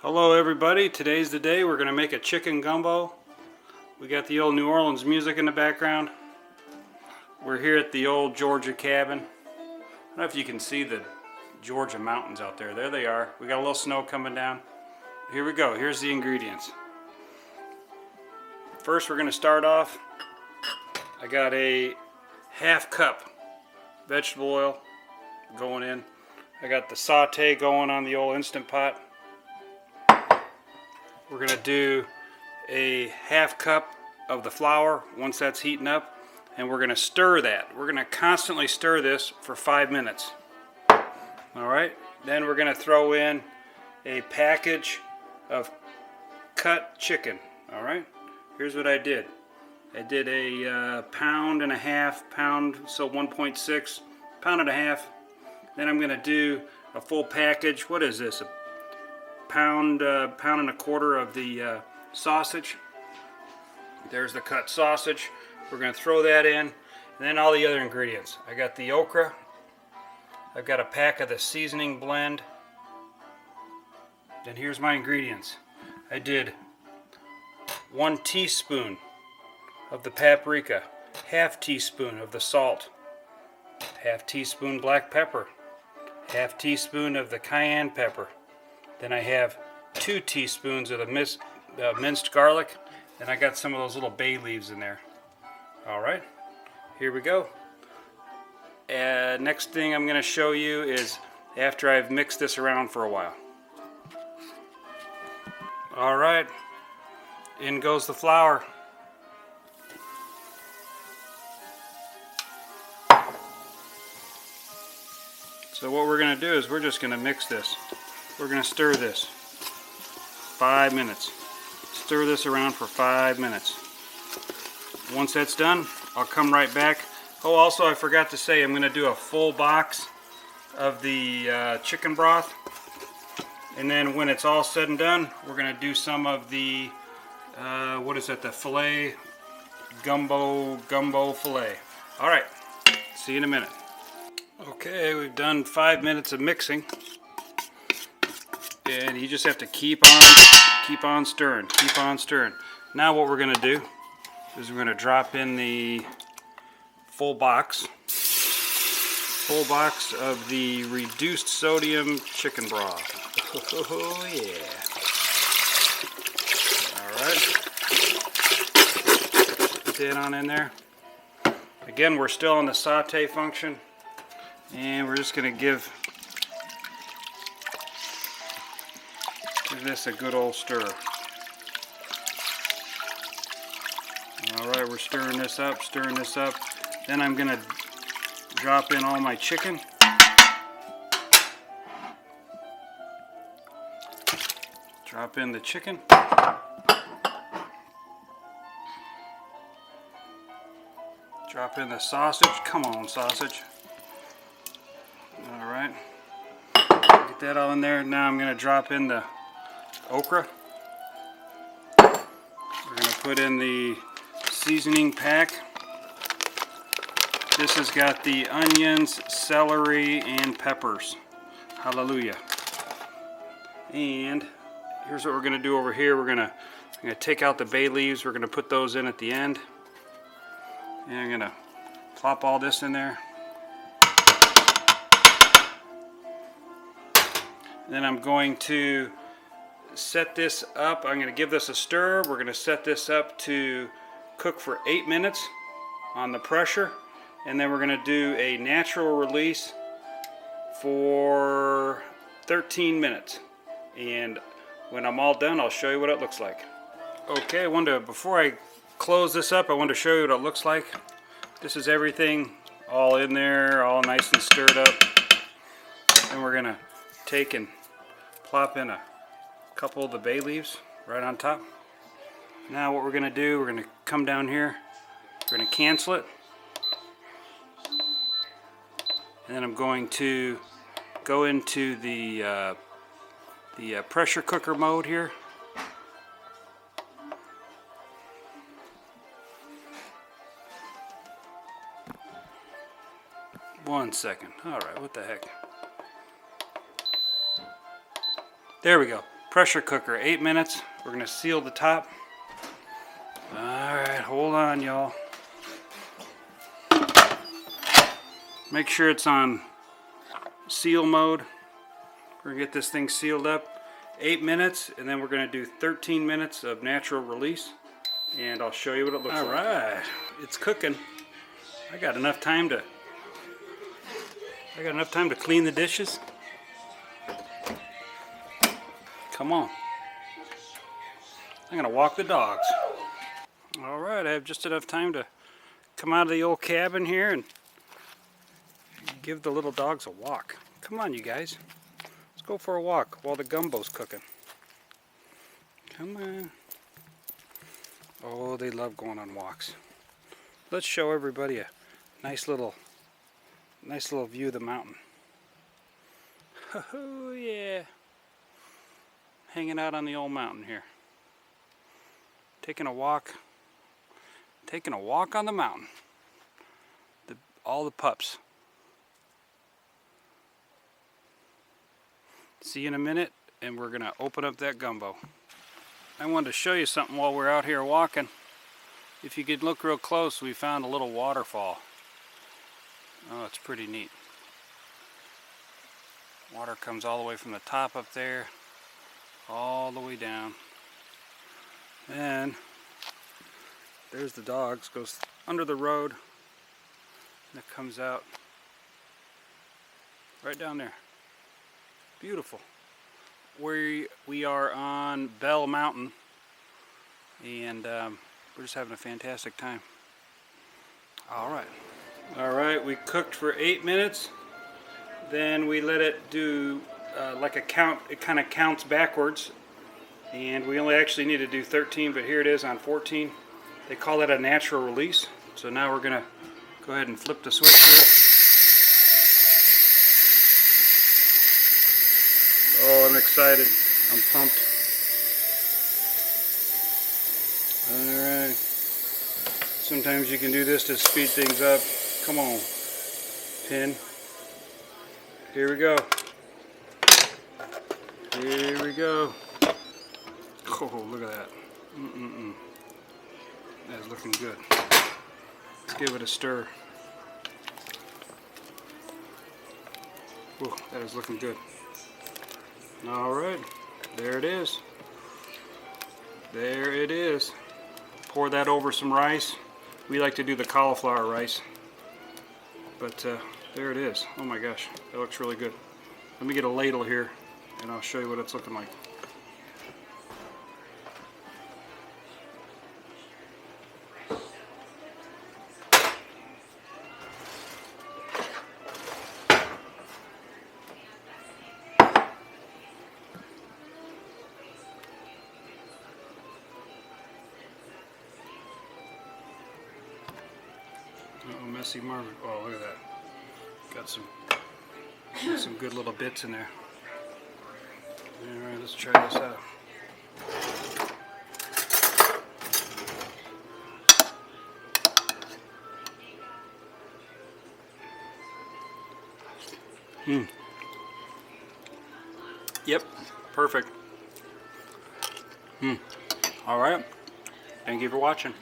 Hello everybody, today's the day we're going to make a chicken gumbo. We got the old New Orleans music in the background. We're here at the old Georgia cabin. I don't know if you can see the Georgia mountains out there. There they are. We got a little snow coming down. Here we go, here's the ingredients. First we're going to start off. I got a half cup vegetable oil going in. I got the sauté going on the old Instant Pot. We're going to do a half cup of the flour once that's heating up, and we're going to stir that. We're going to constantly stir this for 5 minutes. Alright, then we're going to throw in a package of cut chicken. Alright, here's what I did. I did a pound and a half, so 1.6, pound and a half. Then I'm going to do a full package. What is this? Pound and a quarter of the sausage. There's the cut sausage. We're going to throw that in, and then all the other ingredients. I got the okra. I've got a pack of the seasoning blend. Then here's my ingredients. I did 1 teaspoon of the paprika, half teaspoon of the salt, half teaspoon black pepper, half teaspoon of the cayenne pepper. Then I have 2 teaspoons of the minced garlic, and I got some of those little bay leaves in there. Alright, here we go. Next thing I'm going to show you is after I've mixed this around for a while. Alright, in goes the flour. So what we're going to do is we're just going to mix this. We're going to stir this 5 minutes. Stir this around for 5 minutes. Once that's done, I'll come right back. Oh, also I forgot to say I'm going to do a full box of the chicken broth. And then when it's all said and done, we're going to do some of the, what is it, the Filé gumbo Filé. Alright, see you in a minute. Okay, we've done 5 minutes of mixing. And you just have to keep on stirring, keep on stirring. Now what we're going to do is we're going to drop in the full box of the reduced sodium chicken broth. Oh yeah. Alright. Put that on in there. Again, we're still on the saute function. And we're just going to give this a good old stir. Alright, we're stirring this up. Then I'm going to drop in all my chicken. Drop in the chicken. Drop in the sausage. Come on, sausage. Alright. Get that all in there. Now I'm going to drop in the okra. We're going to put in the seasoning pack. This has got the onions, celery, and peppers. Hallelujah. And here's what we're going to do over here. I'm going to take out the bay leaves. We're going to put those in at the end. And I'm going to plop all this in there. Then I'm going to set this up. I'm going to give this a stir. We're going to set this up to cook for 8 minutes on the pressure. And then we're going to do a natural release for 13 minutes. And when I'm all done, I'll show you what it looks like. Okay, before I close this up, I want to show you what it looks like. This is everything all in there, all nice and stirred up. And we're going to take and plop in a couple of the bay leaves right on top. Now what we're going to do, we're going to come down here, we're going to cancel it, and then I'm going to go into the pressure cooker mode here. One second. Alright, what the heck. There we go. pressure cooker, 8 minutes. We're going to seal the top. Alright, hold on, y'all. Make sure it's on seal mode. We're going to get this thing sealed up. 8 minutes, and then we're going to do 13 minutes of natural release. And I'll show you what it looks like. Alright, it's cooking. I got enough time to clean the dishes. Come on. I'm going to walk the dogs. Alright, I have just enough time to come out of the old cabin here and give the little dogs a walk. Come on, you guys. Let's go for a walk while the gumbo's cooking. Come on. Oh, they love going on walks. Let's show everybody a nice little view of the mountain. Oh yeah. Hanging out on the old mountain here. Taking a walk on the mountain. All the pups. See you in a minute, and we're gonna open up that gumbo. I wanted to show you something while we're out here walking. If you could look real close, we found a little waterfall. Oh, it's pretty neat. Water comes all the way from the top up there, all the way down. And there's the dogs, goes under the road, and it comes out right down there. Beautiful. We are on Bell Mountain, and we're just having a fantastic time. Alright, we cooked for 8 minutes. Then we let it do like a count. It kind of counts backwards, and we only actually need to do 13, but here it is on 14. They call that a natural release. So now we're gonna go ahead and flip the switch here. Oh, I'm excited. I'm pumped. Alright. Sometimes you can do this to speed things up. Come on, pin. Here we go. Here we go. Oh, look at that. That's looking good. Let's give it a stir. Oh, that is looking good. Alright, there it is. There it is. Pour that over some rice. We like to do the cauliflower rice. But there it is. Oh my gosh, that looks really good. Let me get a ladle here and I'll show you what it's looking like. Oh, messy Marvin. Oh, look at that. Got some good little bits in there. Alright, let's try this out. Yep, perfect. Alright, thank you for watching.